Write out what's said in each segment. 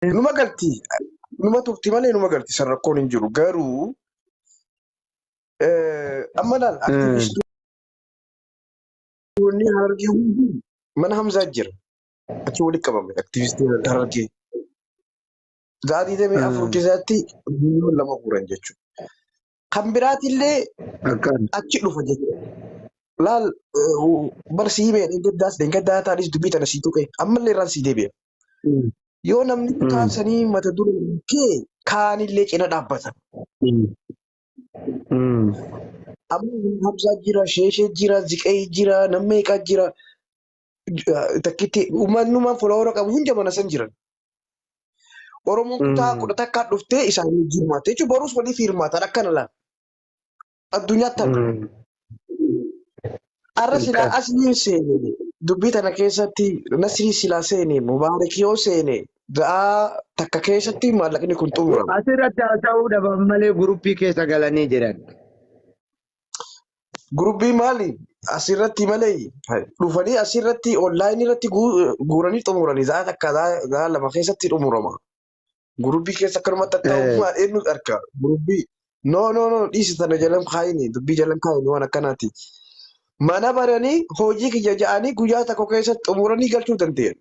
Numa galti. Numa tufti malee numa galti san rakkoon hin jiru. Garuu amma laal aktivistoonni Harargee hundi mana Hamzaa jira. Achi walitti qabame aktivistoonni Harargee. Gaatii damee afur keessatti miliyoona 2 guuran jechuudha. Kan biraatillee achi dhufa jechuudha. Laal barsii mee dheengaddaa taanis dubbii tana sii tuqe ammallee irraan sii deebi'a. Yoo namni kutaasanii mata duree kee kaanillee cina dhaabbata. Amma Hamzaa jira, Sheeshee jira, Ziqee jira, Nammeeqaa jira. Takkitti uummannumaan folawara qabu hunda mana san jiran. Oromoon kutaa 11 dhuftee isaanii hirmaatte jechuun boruus waliif hirmaatan akkana laal. Addunyaatti hafu. Arra silaa asliin seene dubbii tana keessatti Nasrii silaa seene Mubaarak yoo seene ga'aa takka keessatti maallaqni kun xumurama. Asirratti haasa'uu dhaban malee guruppii keessa galanii jiran. Gurubbii maali? Asirratti malee dhufanii asirratti onlaayinii irratti guuranii xumuranii za'aa takka za'aa 2 keessatti xumurama. Gurubbii keessa akkanumatti ta'uu eenyu arga? Gurubbii no dhiisi tana jalam kaayini dubbii jalam kaayini waan akkanaati. Mana baranii hojii kiyya ja'anii guyyaa tokko keessatti xumuranii galchuu danda'an.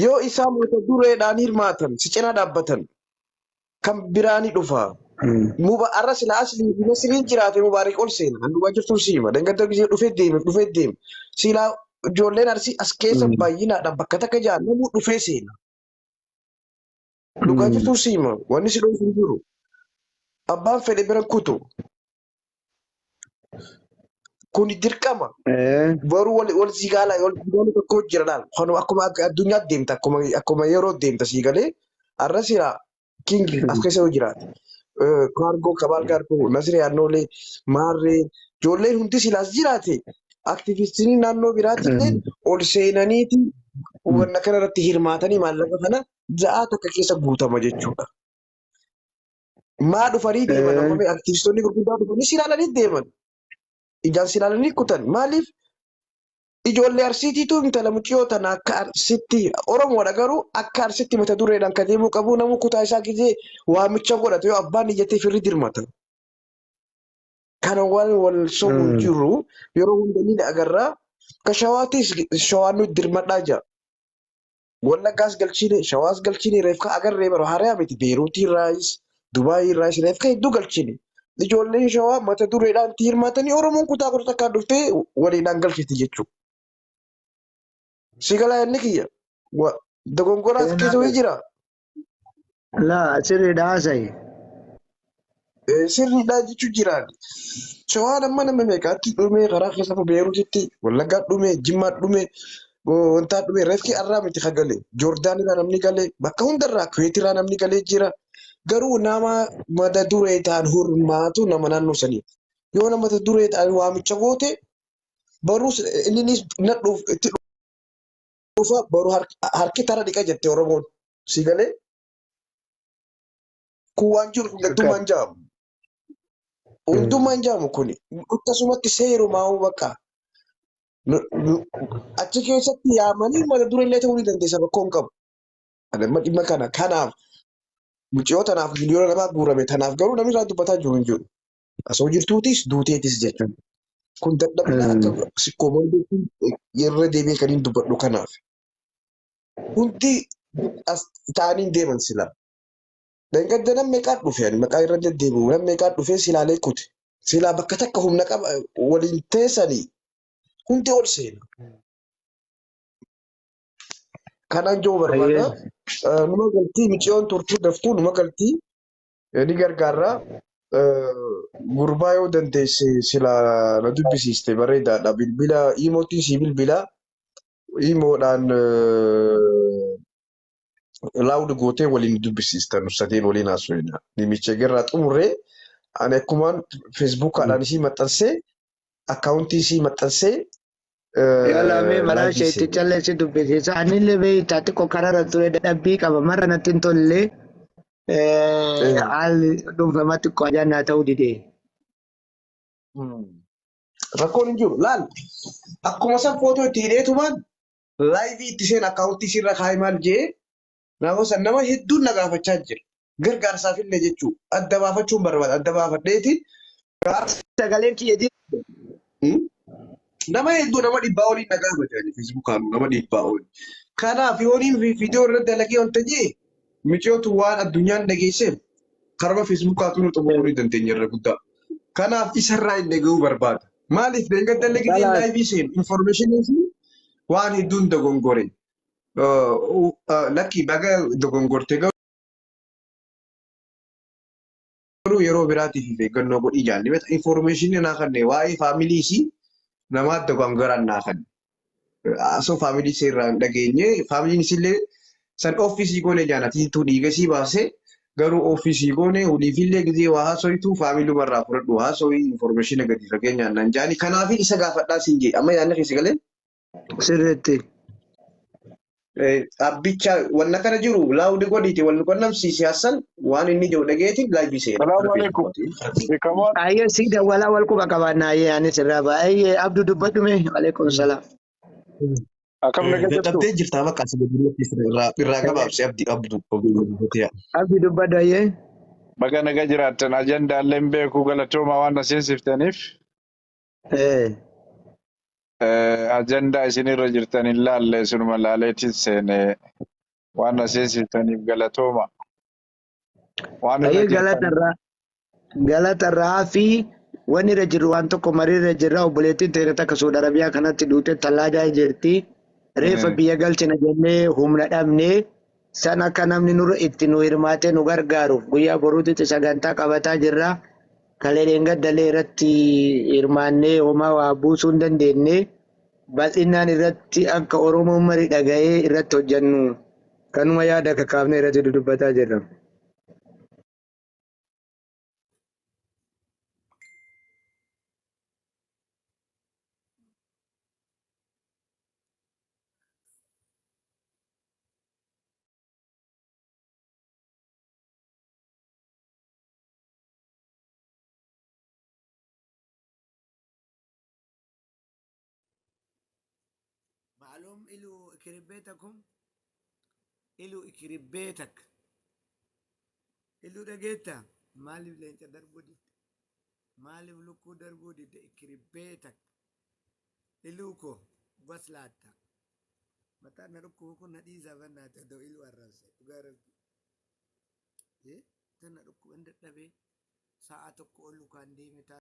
Yoo isaan mata dureedhaan hirmaatan si cina dhaabbatan kan biraanii dhufa. Arra sila asli Nasriin jiraate Mubaarak ol seena. Handhumaa jirtu siima. Dangadda gisee dhufee deeme. Sila ijoolleen Arsii as keessa baay'inaadhaan bakka takka ja'an namuu dhufee seena. Dhugaa jirtu siima. Wanni si dhoofin hin jiru. Abbaan fedhe bira kutu. Kun dirqama. Baruu wal sigaala tokko jira laal. Akkuma addunyaatti deemta akkuma yeroo deemta siigalee arra sila kingi as keessa yoo jiraate. Kaargoo kabaal kaargoo Nasrii Annoolee Maarree ijoolleen hundi silaas jiraate aktivistiin naannoo biraatillee ol seenaniiti wanna kana irratti hirmaatanii maallaqa kana za'aa takka keessa guutama jechuudha. Maa dhufanii deeman amma aktivistoonni gurguddaa dhufanii silaalanii deeman. Ijaan silaalanii kutan maaliif ijoollee Arsiitiitu intala mucayyoo tana akka Arsiitti Oromoodha garuu akka Arsiitti mata dureedhaan kan deemuu qabu namuu kutaa isaa gisee waamicha godhatu yoo abbaan iyyatee firri dirmata. Kana wal sobuun jiru yeroo hundanii agarraa ka Shawaatis Shawaan nuti dirmadhaa jira. Wallaggaas galchine Shawaas galchine reefka agarree baroo hariyaa miti Beeruutii irraayis Dubaayii irraayis reefka hedduu galchine. Ijoolleen Shawaa mata dureedhaan hirmaatanii Oromoon kutaa 11 dhuftee waliidhaan galchiti jechuudha. Sigala inni kiyya. Dogongoraas keessa jira. Laa sirriidha haasa'i. Sirriidha jechuun jiraan. Shawaan amma nama meeqaatti dhumee karaa keessa Beeruutitti Wallaggaa dhumee Jimmaa dhumee wantaa dhumee reefki arraa miti hagalee Joordaan irraa namni galee bakka hundarraa Kuweet irraa namni galee jira. Garuu nama mata duree ta'an hirmaatu nama naannoo sanii. Yoo nama mata duree ta'an waamicha goote baruu innis nadhuuf itti dhufa baruu harki tara dhiqa jette Oromoon. Si galee? Kun waan jiru hundummaan jaamu. Hundummaan jaamu kuni. Akkasumatti seerumaa bakka. Achi keessatti yaamanii mata duree illee ta'uu ni dandeessa bakka hin qabu. Dhimma kana kanaaf mucayyoo tanaaf miliyoona namaa guurame tanaaf garuu namni irraa dubbataa jiru hin jiru. Asoo jirtuutis duuteetis jechuudha. Kun dadhabina akka sikkooman irra deemee kan hin dubbadhu kanaaf. Hundi as ta'anii deeman sila. Dangadda nam meeqaa dhufe maqaa irra deddeebi'u nam meeqaa dhufee silaalee kute. Silaa bakka takka humna qaba waliin teessanii hundi ol seena. Kanaan jiru barbaada. Numa galtii mucayyoon turtuu daftuu numa galtii ni gargaarraa. Gurbaa yoo dandeesse silaa na dubbisiiste bareedaadha. Bilbila hiimootiin si bilbilaa. Hiimoodhaan laawud gootee waliin dubbisiistan sadeen waliin haasofna. Nimicha garraa xumurree ani akkumaan feesbuukaadhaan isii maxxansee akkaawuntii isii maxxansee Yaalamee maraa isheetti calleessi dubbisiisa. Anillee beektaa xiqqoo karaarra ture dadhabbii qaba. Marra natti hin tolle haalli dhuunfama xiqqoo ajaa'ibaa ta'uu didee. Rakkoon hin jiru. Laal akkuma san footoo itti hidheetumaan Live itti account sirra kaa'e maal jee nama san nama hedduun na gaafachaa jira. Gargaarsaaf illee jechuudha. Adda baafachuun barbaada. Adda baafadheeti. Sagaleen kiyya jira. Nama hedduu nama dhibbaa oliin na gaafachaa jira. Feesbuukaan nama dhibbaa oli. Kanaaf yooniin viidiyoo irratti dalagee wanta jee michootu waan addunyaan dhageesseef karma feesbuukaatu nu xumuruu ni dandeenya irra guddaa. Kanaaf isarraa hin dhaga'uu barbaada. Maaliif deeggar dalagee laayivii seenu informationii fi waan hedduun dogongore. Lakki baga dogongorte garuu yeroo biraatiif eeggannoo godhii jaalli. Informationii naa kanneen waa'ee faamilii isii namaa dogongoraan naa kanneen. Asoo faamilii seerraa hin dhageenye faamiliin isillee san ofiisii goone jaanatiitu dhiigasii baasee garuu ofiisii goone uliifillee gizee waa haasoitu faamiluma irraa fudhadhu haasoi information gadi fageenyaan nan jaani kanaaf isa gaafadhaa siin jee amma yaadna keessa galee sirriitti abbicha wanna kana jiru laawudi godhiiti wal qunnamsiisi Hassan waan inni jiru dhageetiin laayivii seera. Salaamu alaikum. Ayyee siida walaa wal quba qabaannaa ayyee anis irraa ba'a ayyee abduu dubbadhume alaikum salaam. Akkam nagaa jirtu? Dadhabdee jirtaa bakka asii gadi irraa gabaabsee abdii dubbadhu ayyee. Baga nagaa jiraattan ajandaa illee hin beeku galatooma waan na seensiftaniif. Ajandaa isinirra jirtan hin laalle sunuma laaleetiin seene waan na seensiftaniif galatooma. Ayyee galatarraa fi wanni irra jiru waan tokko mariirra jirra obboleettiin ta'e takka Saudi Arabiyaa kanatti duutee tallaajaa jirti. Reefa biyya galchina jennee humna dhabnee san akka namni nurra itti nu hirmaatee nu gargaaruuf guyyaa boruutitti sagantaa qabataa jirra. Kaleen gaddalee irratti hirmaannee homaa waa buusuu hin dandeenye bal'inaan irratti akka Oromoon marii dhaga'ee irratti hojjennu kanuma yaada kakaafnee irratti dudubbataa jirra. معلوم إلو إكربيتكم إلو إكربيتك إلو دقيتا مالي بلين تدربو دي مالي بلوكو دربو دي إكربيتك إلوكو بس لاتا متى نركو كو نديزا بنا تدو إلو الرسي وغارب إيه تنركو عندك نبي ساعتكو أولو كان دي متا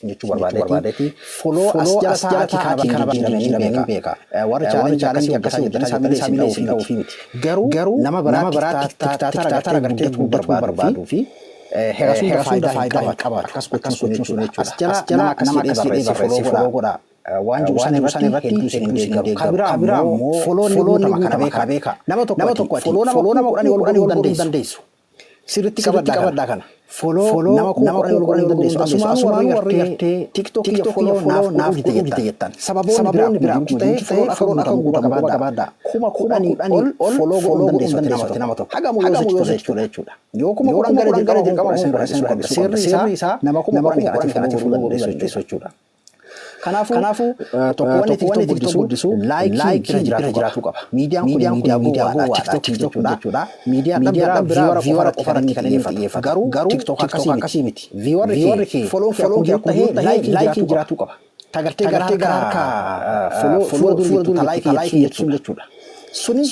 Jechuun barbaadeti follow as jala taa'aa kana bakka beeka. Warra chaalenjii akkasii hojjetan saamilee ofii miti. Garuu nama biraa tiktaatara gartee barbaaduu fi heerasuun faayidaa qabaatu. Akkas gochuun jechuudha. As jala nama akkasii follow godha. Waan jiru san irratti hedduu isin hin deeggaru. Kabiraa immoo follow nama kana beeka. Nama tokko follow nama kudhanii ol dandeessu. Sirriitti qabaddaa kana. Follow nama kudhanii ol dandeessu. Asuma warri gartee TikTokii follow naaf itti jettan. Sababoonni biraa ta'ee follow akka guutuu qabaadhaa. Kuma kudhanii ol follow dandeessu nama tokko. Hagamu yoo jechuudha. Yoo kuma kudhan gara dirqama sirri isaa nama kudhanii kanatti follow dandeessu jechuudha. Kanaafuu tokko wanni TikTok guddisu laayikii jiraachuu qaba. Miidiyaan kun miidiyaa jechuudha. Miidiyaan biraa viiwara qofarratti kan inni xiyyeeffatu. Garuu TikTok akkasii miti. Viiwarri kee follow kee akkuma laayikii jiraachuu qaba. Tagartee gara follow durii laayikii jechuudha.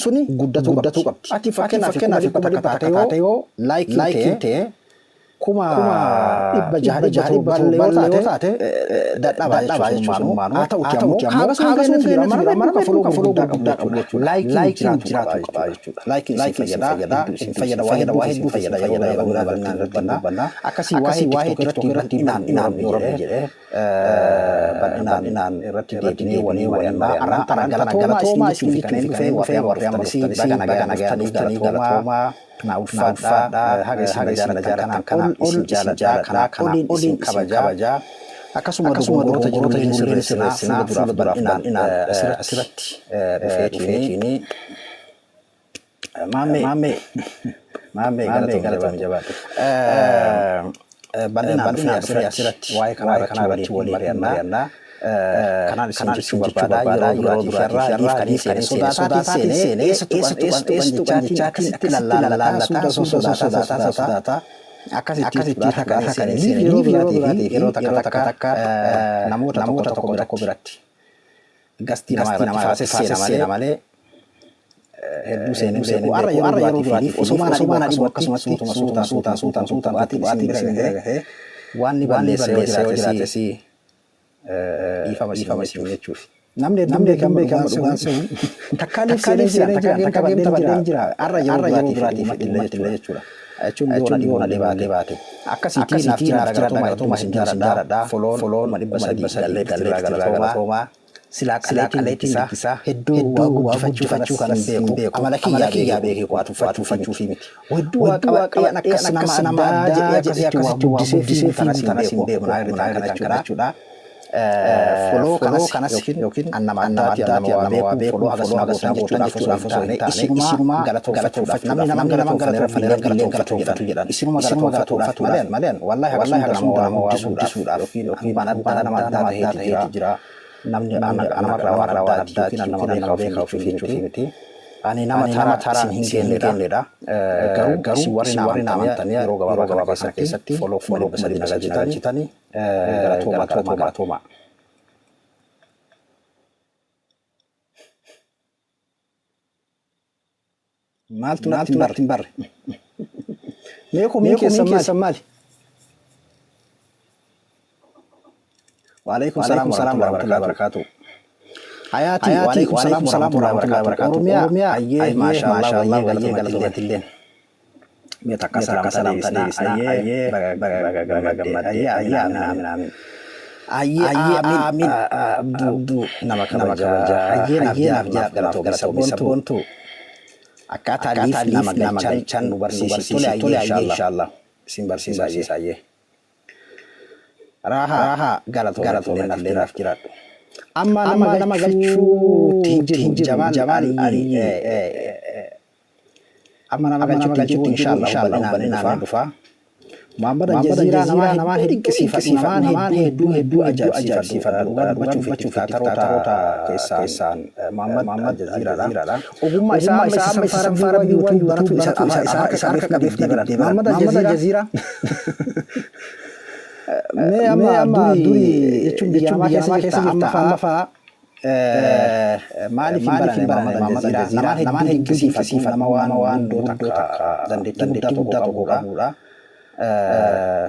Suni guddatuu qabdi. Ati fakkeenyaaf kuma taate yoo laayikii ta'e kuma dhibba jaha ballee taate dadhabaa jechuun haa ta'uti ammoo haga sun ga'e mana follow guddaa qabu jechuudha. Laayikiin jiraachuu qaba jechuudha. Laayikiin isin fayyada waa hedduu fayyada akkasii waa hedduu irratti inaan jedhee bal'inaan irratti deebinee waliin arraan galatoomaa isin fi kanneen dhufee warri amantii baga nagaa galatoomaa na ulfaadhaa haga isin jaalatan kana isin jaalladhaa kana isin kabajaa akkasuma dogongoroota jiru sirreessinaa fuula duraaf bal'inaan asirratti dhufeetiini maammee galatoomne jabaadhu bal'inaan dhufee asirratti waa'ee kanaa irratti waliin mari'annaa kanaan isin jechuu barbaadaa yeroo duraatiif kan isin sodaatii seenee eessatu jechaatiin itti lallaalataa sodaata akkasitti kan isin yeroo duraatiif yeroo takka namoota tokko biratti gastii namaa seena malee hedduu seenuu arra yeroo duraatiif osomaan adimu akkasumas suutaan baatii bira waan ni balleessa yoo jiraates dhiifama jechuuf. Namni beekamu dhugaan se'uun takkaaliif seenee jira arra yeroo duraatiif illee jechuudha. Jechuun yoo adeemaa baate akkasitti naaf galatoomaa isin jaaladhaa foloon dhibba sadii galatoomaa silaa qaleetiin isaa hedduu waa guddifachuu kan beeku amala kiyyaa beekee qo'atuufachuu fi miti. Hedduu waaqayyoon akkas nama addaa jedhee akkasitti waa guddisee kanas hin beeku kana jechuudha. Foloo kanas yookiin nama addaatti waa beeku foloo hagas naa gootan jechuudhaaf isinuma galatooffachuudhaaf namni nama galatoofatu jedhan isinuma galatooffachuudhaaf maleen wallaahi hagas nama guddisuudhaaf yookiin baana nama addaa ta'ee jira. Namni namarraa waan addaati yookiin nama beekaa ofii jechuufi miti. Ani nama taaraan hin geenyedha. Garuu warri naamantanii yeroo gabaabaa keessatti foloo sadii nagalchitanii galatooma. Maaltu natti hin barre? Meeqoo keessan maali? Waalaikumsalam warahmatullahi wabarakatuh. Hayati waalaikumsalam warahmatullahi wabarakatuh. Oromiyaa ayyee maashaallah galatoomaatilleen. Mee takka salam ayyee ayyee aamin. Ayyee abduu nama kabajaa ayyee naaf galatoo sabboontu. Akkaataa liif nama galchan nu barsiisi tole ayyee inshaallah. Isin barsiisa ayyee. Raha galatoo naaf jiraadhu. Amma nama galchuutti hin jiru Jamaal amma nama galchuutti inshaallah naan dhufa. Muhammad Aljaziiraa namaan dinqisiifatu namaan hedduu ajaa'ibsiifatu dhugaa dubbachuuf taataroota keessaan Muhammad Aljaziiraadha. Ogummaa isaa amma rabbii waan baratu isa harka qabeef dabalate Muhammad Aljaziiraa. Mee amma durii jechuun biyya namaa keessa jirta amma fa'aa maaliif hin baranne Muhammad Aljaziiraa namaan dinqisiifatu nama waan takka dandeettii guddaa tokko qabudha.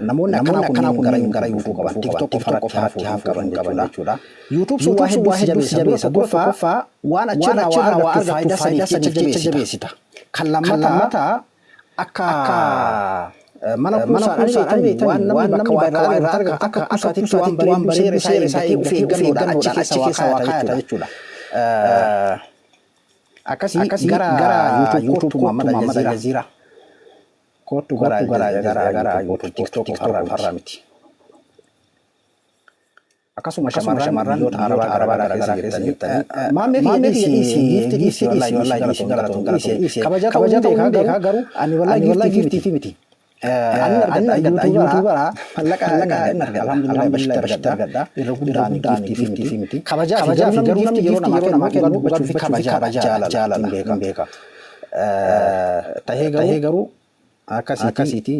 Namoonni akkanaa kun gara YouTube qaban TikTok irratti hafuun qaban jechuudha. YouTube sun waa hedduu si jabeessa tokkoffaa waan achirraa waa argattu faayidaa saniif jabeessita. Kan lammataa akka mana kuusaan ariitii waan namni bakka waa irraa argatu akka kuusaatitti waan bareedu isaa eeguu fi eeggannoodhaan achi keessa waa kaayata jechuudha. Akkasii gara YouTube Muhammad Aljaziiraa. Kootu gara YouTube TikTok har'a miti. Akkasuma shamarran biyyoota arabaa gara jirtanii maammee fi giiftii wallahi galatoon kabajaa beekaa garuu ani wallahi giiftii miti. Ani YouTuberaa mallaqa alhamdulillah bashita argadha irra guddaan giiftii miti. Kabajaa fi garuu namni yeroo namaa kennu dubbachuu fi kabajaa jaalala beeka. Tahee garuu akkasiiti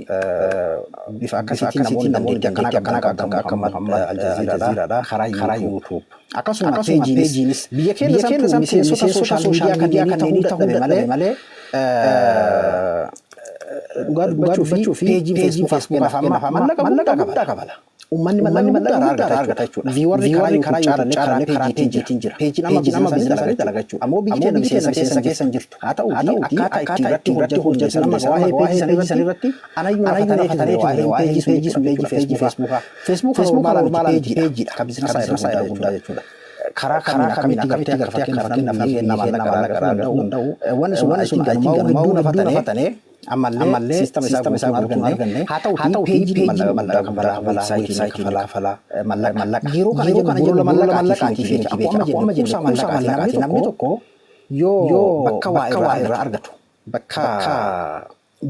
bifa akkasiitiin namoonni dandeettii akka Muhammad Aljaziiraadha karaa YouTube. Akkasuma peejiinis biyya keenya san miseensota sooshaal miidiyaa kanneen ta'uu malee dhugaa dubbachuu fi peejii feesbuukaa fa'aa mallaqa guddaa qabala. Uummanni mallaqa guddaa argata jechuudha. Viiwarri karaa caalaan peejiitiin jira. Peejiin amma biizinasii dalagaa jechuudha. Ammoo biyyi keenya miseensa keessa hin jirtu. Haa ta'uutii akkaataa itti irratti hojjetan amma waa'ee peejii san irratti anayyuu nafatanii waa'ee peejii sun peejii feesbuukaa. Feesbuukaa normaala peejiidha. Kan biizinasaa irraa guddaa jechuudha. Karaa kamiin akkamitti agartee akka namni mallaqa danda'u wanni sun hedduu nafatanii ammallee siistama isaa arganne haa ta'u peejii mallaqa kafalaa mallaqa yeroo kana jennu mallaqaatii fi akkuma jennu mallaqaatii namni tokko yoo bakka waa irraa argatu bakka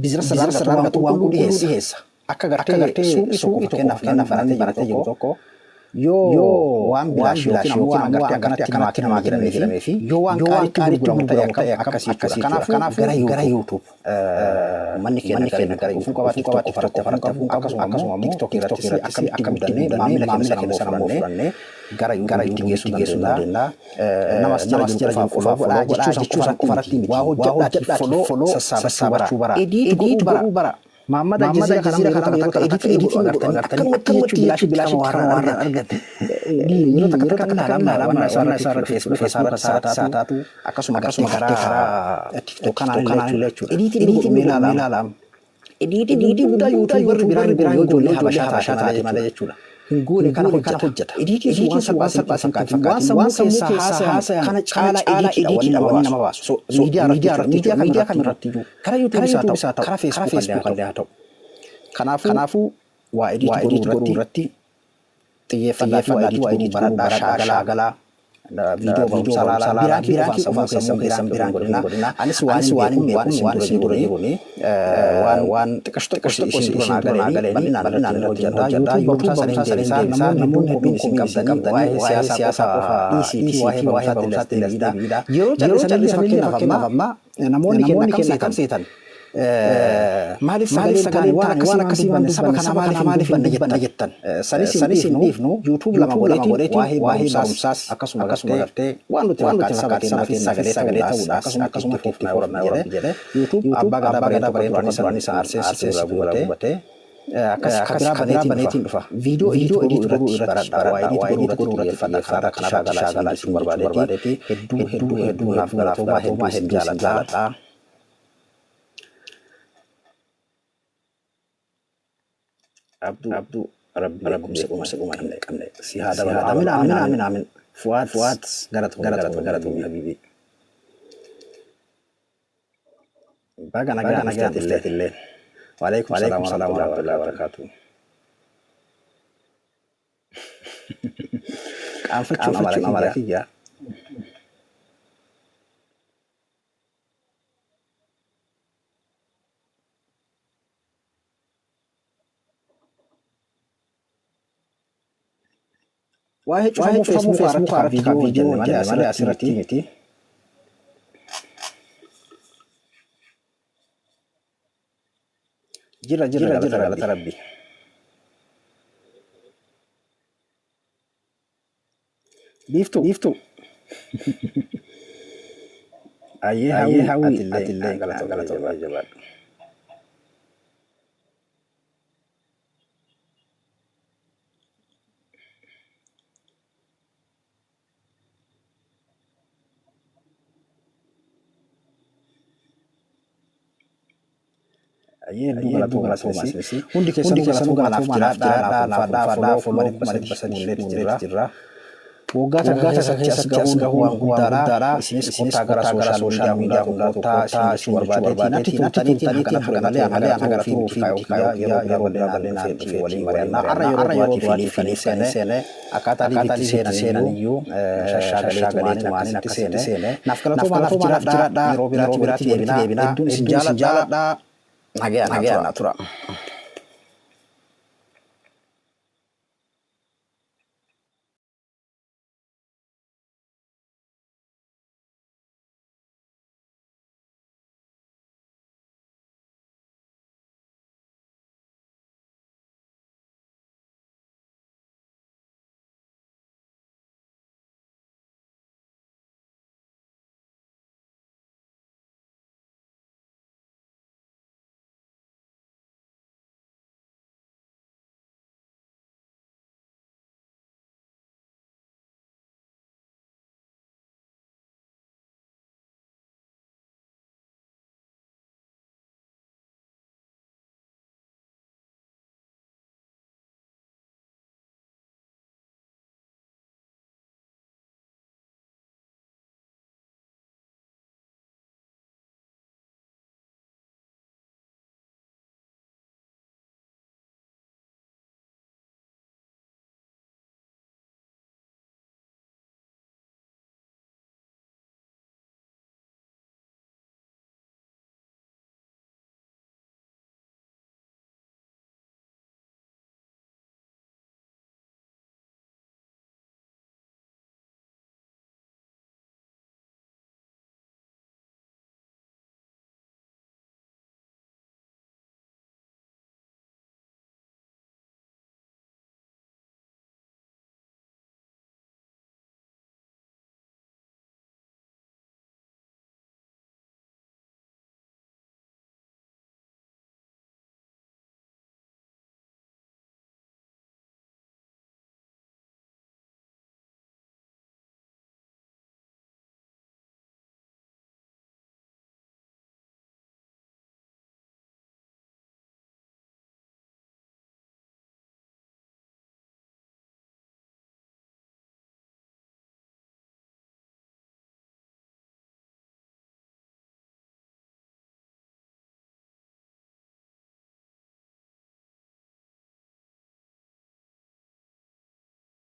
biizinasa irraa argatu waan dhiyeessa akka gartee suuqii tokko kennaaf baratee jiru tokko Yoo waan bilaashi yookiin waan akkanatti nama jedhamee fi yoo waan qaalitti gurguramu ta'e akkasii jechuudha. Kanaaf gara YouTube manni keenya gara YouTube qabaatee farratti akkasuma immoo TikTok irratti akkamitti maamila keenya sana fudhannee gara YouTube geessuu dandeenya. Namas jira qofa godhaa jechuusan qofarratti waa hojjedhaa foloo sassaabachuu bara. Ediit godhuu bara. Muhammad Al-Jazeera kana yeroo takka ediitiin akkanumatti bilaashi waan argate. Yeroo takka laalama isaarra Facebook isaarra akkasuma karaa TikTok kanaan jechuudha. Ediitiin ilaalama. Ediitiin guddaa YouTuberri biraan yoo ijoollee habashaa taate malee jechuudha. Hingune kana hojjeta. Ediitiin waan salphaa waan sammuu keessaa haasa'an kana caalaa ediitiidha waan nama baasu. Miidiyaa kamirratti iyyuu karaa YouTube isaa ta'u karaa Facebook illee haa ta'u. Kanaafuu waa ediit godhuu irratti xiyyeeffannaa waa ediit baradhaa shaagalaa viidiyoo salaalaa biraatii ofaa sammuu keessan biraan godhina. Anis waan hin beekne waan isin dura jiruuni waan xiqqashoo isin agaleeni bal'inaan hojjetaa yuutuub saniin deebisaa namoonni hedduun isin qabdanii waa'ee siyaasaa qofaa ECT waa'ee barumsaatti ilaalidha. Yeroo callisanii fakkeenyaaf amma namoonni keenya akkam seetan maaliif sagalee waan akkasii banne saba kana maaliif banne jettan. Sanis hin dhiifnu YouTube lama godheeti waa'ee barumsaas akkasuma gartee waan nuti fakkaate sagalee ta'uudha akkasuma fofnaa warra jedhe YouTube abbaa gadaa bareedu isa arsee gubatee akkas kabiraa baneetiin dhufa. Viidiyoo ediit godhuu irratti baradhaa waa ediit godhuu irratti fannaa kanaaf shaagalaa isin barbaadeeti hedduu naaf galatoomaa hedduu jaaladhaa. Abduu Rabbi seguma hin qabne si haa dabalata. Amin. Fuad garatu habibi. Baga nagaa illee. Waalaikum salaam warahmatullahi wabarakatuh. Qaanfachuun amala kiyya. Waa'ee cufamuu Facebook irratti viidiyoo jenne malee asirratti miti. Jira galata Rabbi. Biiftuu. Ayyee hawwi atillee galata jabaadhu. Hedduu galatoomaa hundi keessanuu galatoomaa jira. Waggaa takka keessa gahuu waan guddaadha. Isinis kontaa gara sooshaal miidiyaa hundaa isin barbaadeetiin tuutanii kana gara yeroo bal'inaan waliin mari'annaa. Har'a yeroo duraatiif seenee akkaataa itti seenan iyyuu shashagalee maaniin akkasitti seene. Naaf galatoomaa jiraadhaa yeroo biraatti deebinaa. Hedduun isin jaaladhaa. Nagaa tura.